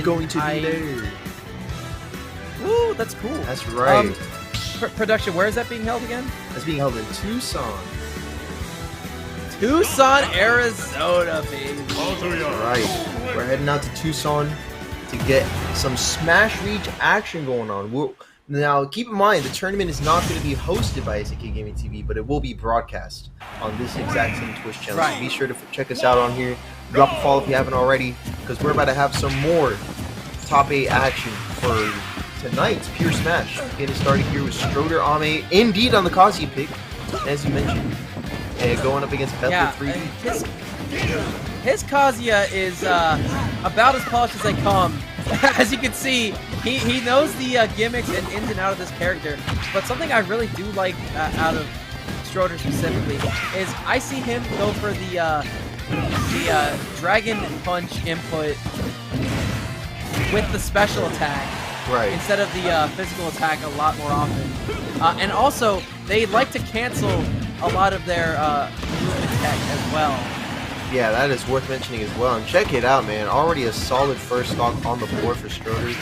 going to be there. Ooh, that's cool. That's right. Production, where is that being held again? That's being held in Tucson. Tucson, Arizona, baby. Right. We're heading out to Tucson to get some Smash Reach action going on. Now, keep in mind, the tournament is not going to be hosted by SAK Gaming TV, but it will be broadcast on this exact same Twitch channel. Right. So be sure to check us out on here. Drop a follow if you haven't already, because we're about to have some more top 8 action for tonight's Pure Smash. Getting started here with Stroder Ame, indeed on the Kazuya pick, as you mentioned, and going up against Bethel3D. His Kazuya is about as polished as they come. As you can see, he knows the gimmicks and ins and out of this character. But something I really do like out of Stroder specifically is I see him go for the Dragon Punch input with the special attack. Right. Instead of the physical attack a lot more often. And also, they like to cancel a lot of their movement tech as well. Yeah, that is worth mentioning as well. And check it out, man. Already a solid first stock on the board for Stroder.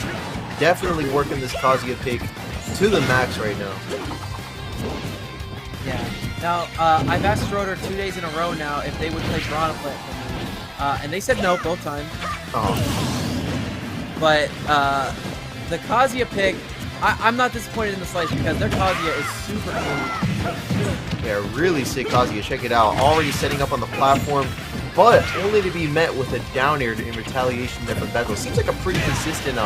Definitely working this Kazuya pick to the max right now. Yeah. Now, I've asked Stroder 2 days in a row now if they would play Piranha Plant for me. And they said no both times. Oh. But the Kazuya pick, I'm not disappointed in the slice because their Kazuya is super cool. Yeah, really sick Kazuya. Check it out. Already setting up on the platform, but only to be met with a down air in retaliation there from Bethel. Seems like a pretty consistent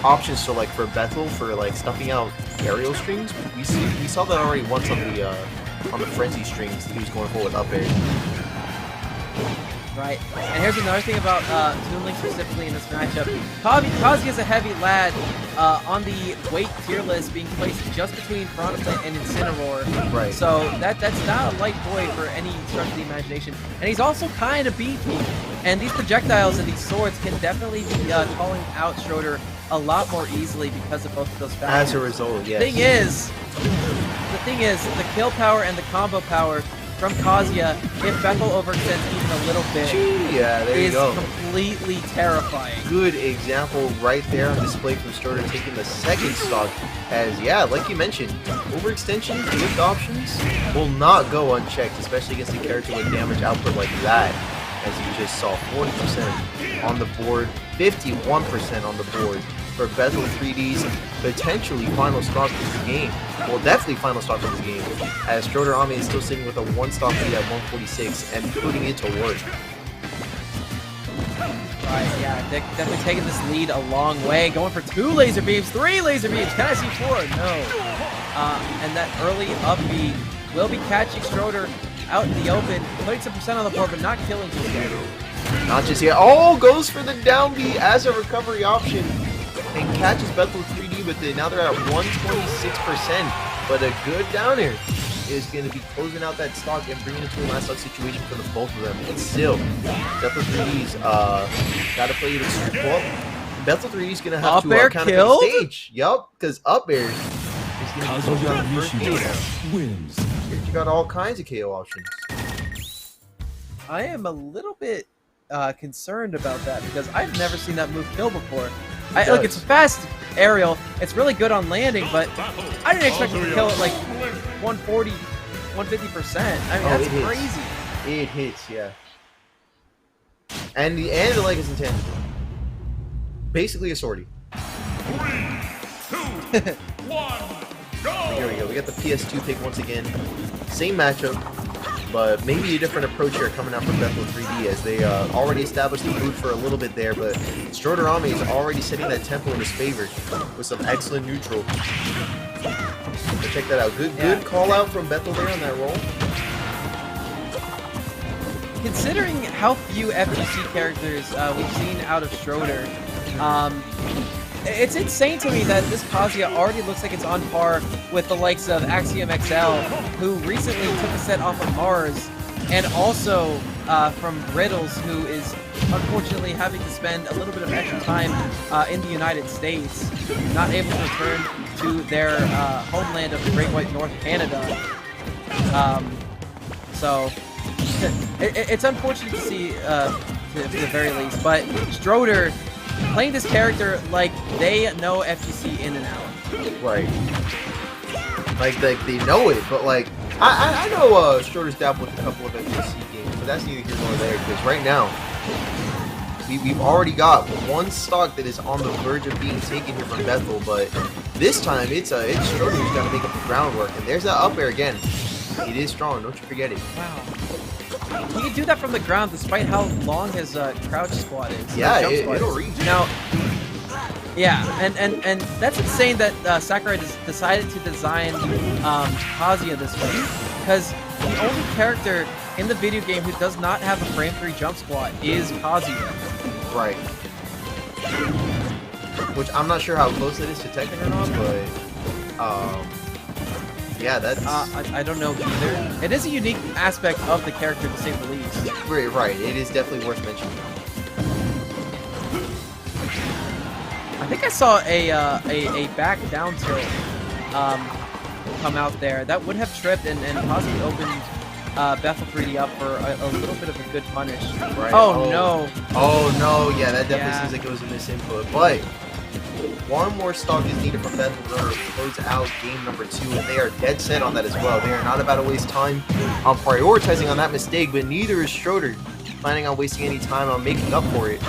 option. So like for Bethel, for like stuffing out aerial strings, we saw that already once on the frenzy strings. He was going for with up air. Right. And here's another thing about Toon Link specifically in this matchup. Kazuya is a heavy lad on the weight tier list, being placed just between Piranha Plant and Incineroar. Right. So that's not a light boy for any stretch of the imagination. And he's also kind of beefy. And these projectiles and these swords can definitely be calling out Stroder a lot more easily because of both of those factors. As a result, yes. The thing is, the kill power and the combo power from Kazuya, if Bethel overextends even a little bit, yeah, there you go. Is completely terrifying. Good example right there on display from Stroder taking the second stock. As, yeah, like you mentioned, overextension, lift options will not go unchecked, especially against a character with damage output like that. As you just saw, 40% on the board, 51% on the board for Bethel3D's potentially final stock of the game. Well, definitely final stock of the game, as Stroder Ame is still sitting with a 1-stock lead at 146 and putting it to work. Right, yeah, definitely taking this lead a long way. Going for 2 laser beams, 3 laser beams. Can I see 4? No. And that early up B will be catching Stroder out in the open, putting some percent on the board, but not killing just yet. Not just yet. Oh, goes for the down B as a recovery option and catches Bethel3D with it. Now they're at 126%, but a good down air is going to be closing out that stock and bringing it to a last stock situation for the both of them. But still, Bethel3D's got to play it well. Bethel3D's going to have to counter the stage. Yup, because up air is going to be closing out the first game. Wins. You got all kinds of KO options. I am a little bit concerned about that because I've never seen that move kill before. Look, it's a fast aerial. It's really good on landing, but I didn't expect it to kill at like 140, 150%. I mean, that's crazy. It hits, yeah. And the like is intended. Basically a sortie. 3, 2, 1, go! Here we go. We got the PS2 pick once again. Same matchup, but maybe a different approach here coming out from Bethel3D, as they already established the mood for a little bit there, but Stroder Ame is already setting that tempo in his favor with some excellent neutral. So check that out. Good call out from Bethel there on that roll. Considering how few FGC characters we've seen out of Stroder, it's insane to me that this Kazuya already looks like it's on par with the likes of Axiom XL, who recently took a set off of Mars, and also from Riddles, who is unfortunately having to spend a little bit of extra time in the United States, not able to return to their homeland of the Great White North, Canada. So it's unfortunate to see, to the very least, but Stroder playing this character like they know FGC in and out. Right. Like they know it, but like I know Stroder's dabbled with a couple of FGC games, but that's neither here nor there because right now we've already got one stock that is on the verge of being taken here from Bethel, but this time it's Stroder who's got to make up the groundwork, and there's that up air again. It is strong, don't you forget it. Wow. He can do that from the ground despite how long his crouch squat is. Yeah, jump squat it'll is. reach. Now, yeah, and that's insane that Sakurai decided to design Kazuya this way, because the only character in the video game who does not have a frame 3 jump squat is Kazuya. Right. Which I'm not sure how close it is to Tekken or not, but yeah, that's I don't know either. It is a unique aspect of the character to say the least. right. It is definitely worth mentioning. I think I saw a back down tilt come out there that would have tripped and possibly opened Bethel3D up for a little bit of a good punish. Right. Oh no! Oh no! Yeah, that definitely Yeah. seems like it was a misinput. But one more stock is needed for Bethel in order to close out game number 2, and they are dead set on that as well. They are not about to waste time on prioritizing on that mistake, but neither is Stroder planning on wasting any time on making up for it,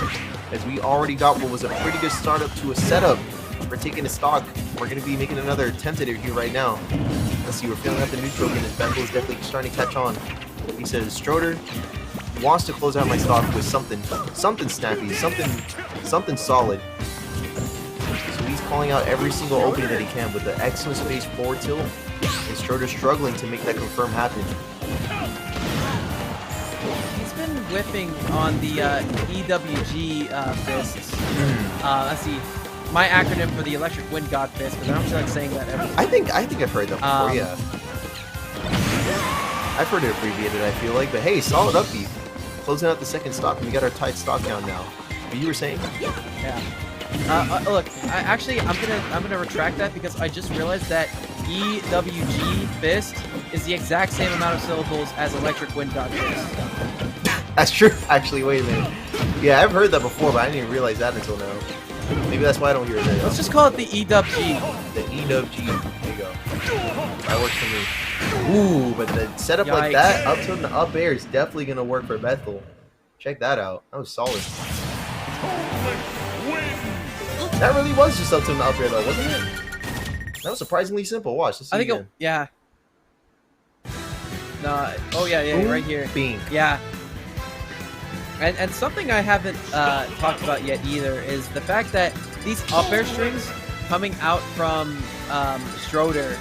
as we already got what was a pretty good startup to a setup for taking a stock. We're going to be making another attempt at it here right now. Let's see, we're filling out the neutral again, as Bethel is definitely starting to catch on. He says, Stroder wants to close out my stock with something snappy, something solid. So he's calling out every single opening that he can with the excellent space forward tilt, and Stroder struggling to make that confirm happen. He's been whipping on the EWG fists. Let's see. My acronym for the Electric Wind God Fist, because I don't feel like saying that ever. I think I've heard that before, yeah. I've heard it abbreviated, I feel like, but hey, solid upbeat. Closing out the second stock, and we got our tight stock down now. But you were saying? Yeah. Look, I'm gonna retract that because I just realized that EWG Fist is the exact same amount of syllables as Electric Wind God Fist. That's true, actually, wait a minute. Yeah, I've heard that before, but I didn't even realize that until now. Maybe that's why I don't hear it very often. Let's just call it the EWG. The EWG. There you go. That works for me. Ooh, but the setup like Yikes. that, up tilt and the up air, is definitely going to work for Bethel. Check that out. That was solid. That really was just up tilt and the up air, though, wasn't it? That was surprisingly simple. Watch. Let's see I think again. yeah. No, oh yeah, Boom, right here. Bing. Yeah. And something I haven't talked about yet either is the fact that these up air strings coming out from Stroder,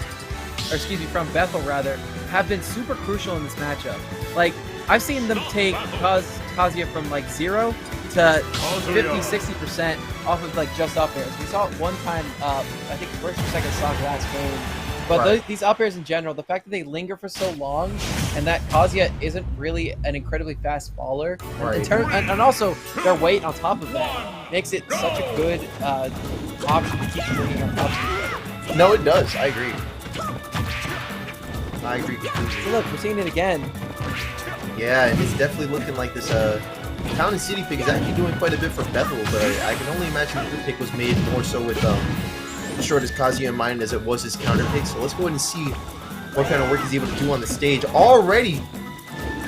or excuse me, from Bethel rather, have been super crucial in this matchup. Like, I've seen them take Kazuya from like 0 to 50-60% off of like just up airs. We saw it one time, I think first or second stock last game. But Right. these up airs in general, the fact that they linger for so long, and that Kazuya isn't really an incredibly fast faller, Right. and also their weight on top of that makes it such a good option to keep bringing on top of it. No, it does. I agree. I agree completely. So look, we're seeing it again. Yeah, and it's definitely looking like this Town and City pick is actually doing quite a bit for Bethel, but I can only imagine the pick was made more so with Shortest Kazuya in mind as it was his counter pick. So let's go ahead and see what kind of work he's able to do on the stage. Already,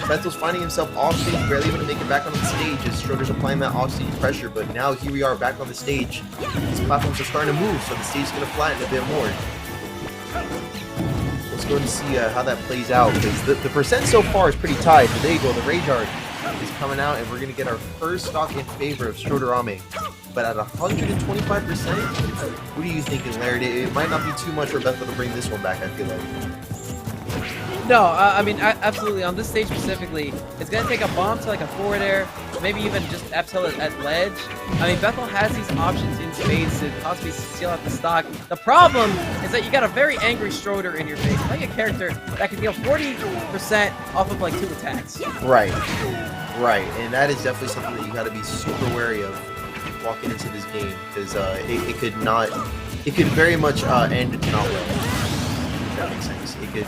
Bethel's finding himself off stage, barely able to make it back on the stage as Stroder's applying that off-stage pressure. But now here we are back on the stage. These platforms are starting to move, so the stage is going to flatten a bit more. Let's go ahead and see how that plays out, because the percent so far is pretty tight. But there you go, the Rage Art is coming out, and we're going to get our first stock in favor of Stroder Ame. But at 125%, what are you thinking, Laird? It might not be too much for Bethel to bring this one back, I feel like. No, I mean, absolutely. On this stage specifically, it's going to take a bomb to like a forward air, maybe even just up tilt at ledge. I mean, Bethel has these options in space to possibly steal out the stock. The problem is that you got a very angry Stroder in your face, playing a character that can deal 40% off of like 2 attacks. Right, and that is definitely something that you got to be super wary of walking into this game, because it could very much end not well. If that makes sense. You could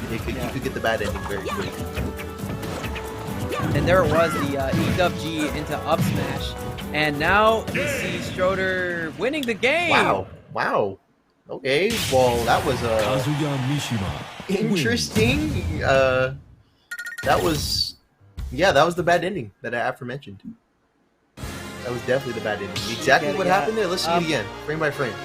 get the bad ending very quick. and there it was, the E-dub-G into up smash. And now we see Stroder winning the game. Wow. Wow. Okay. Well, that was Kazuya Mishima interesting. That was, yeah, that was the bad ending that I aforementioned. That was definitely the bad ending. Exactly what happened there. Let's see it again, frame by frame.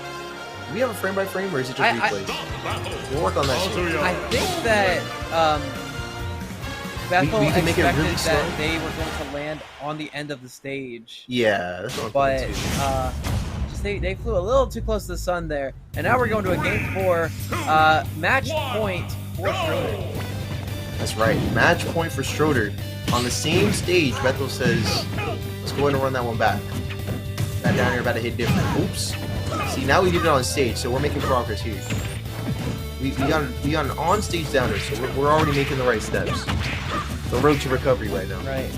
Do we have a frame by frame, or is it just replays? We'll work on that shit. I think that Bethel we can make it expected really slow. that they were going to land on the end of the stage. Yeah, that's what I'm thinking But too. just they flew a little too close to the sun there. And now we're going to a game 4, match point for Stroder. That's right. Match point for Stroder. On the same stage, Bethel says, let's go ahead and run that one back. That down here about to hit different. Oops. See, now we did it on stage, so we're making progress here. We got an on-stage downer, so we're already making the right steps. The road to recovery right now. Right.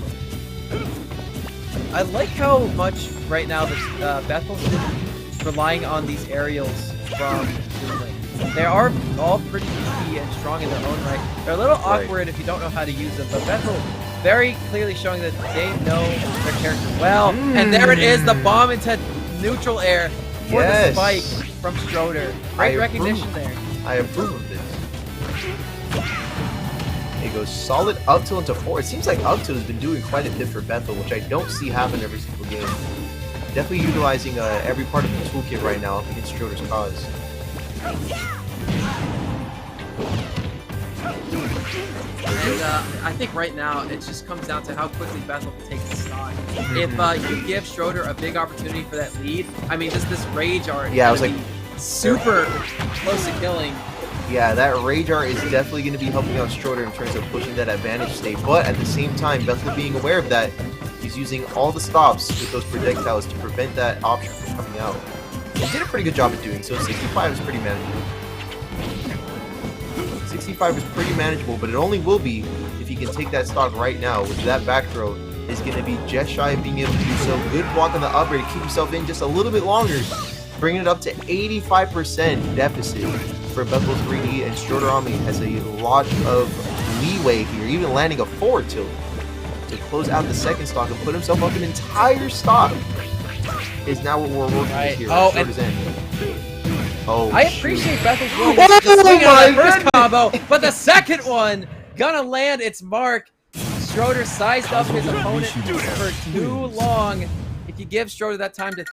I like how much right now Bethel's been relying on these aerials from Toon. They are all pretty beefy and strong in their own right. They're a little awkward if you don't know how to use them, but Bethel very clearly showing that they know their character well. And there it is, the bomb into neutral air for the spike from Stroder. Great recognition there. I approve of this. It goes solid up tilt into 4. It seems like up tilt has been doing quite a bit for Bethel, which I don't see happen every single game. Definitely utilizing every part of the toolkit right now up against Stroder's cause. And I think right now it just comes down to how quickly Bethel can take the stock. If you give Stroder a big opportunity for that lead, I mean this rage art, yeah, I was like super close to killing. Yeah, that rage art is definitely going to be helping out Stroder in terms of pushing that advantage state. But at the same time, Bethel being aware of that, he's using all the stops with those projectiles to prevent that option from coming out. He did a pretty good job at doing so. 65 is pretty manageable. 65 is pretty manageable, but it only will be if he can take that stock right now, which that back throw is going to be just shy of being able to do so. Good block on the up air to keep himself in just a little bit longer, bringing it up to 85% deficit for Bethel3D, and Stroder Army has a lot of leeway here, even landing a forward tilt to close out the second stock and put himself up an entire stock is now what we're working with here. Oh, Stroder's end. Oh, I appreciate Bethel's willingness to swing out that first combo, but the second one gonna land its mark. Stroder sized up his opponent for too long. If you give Stroder that time to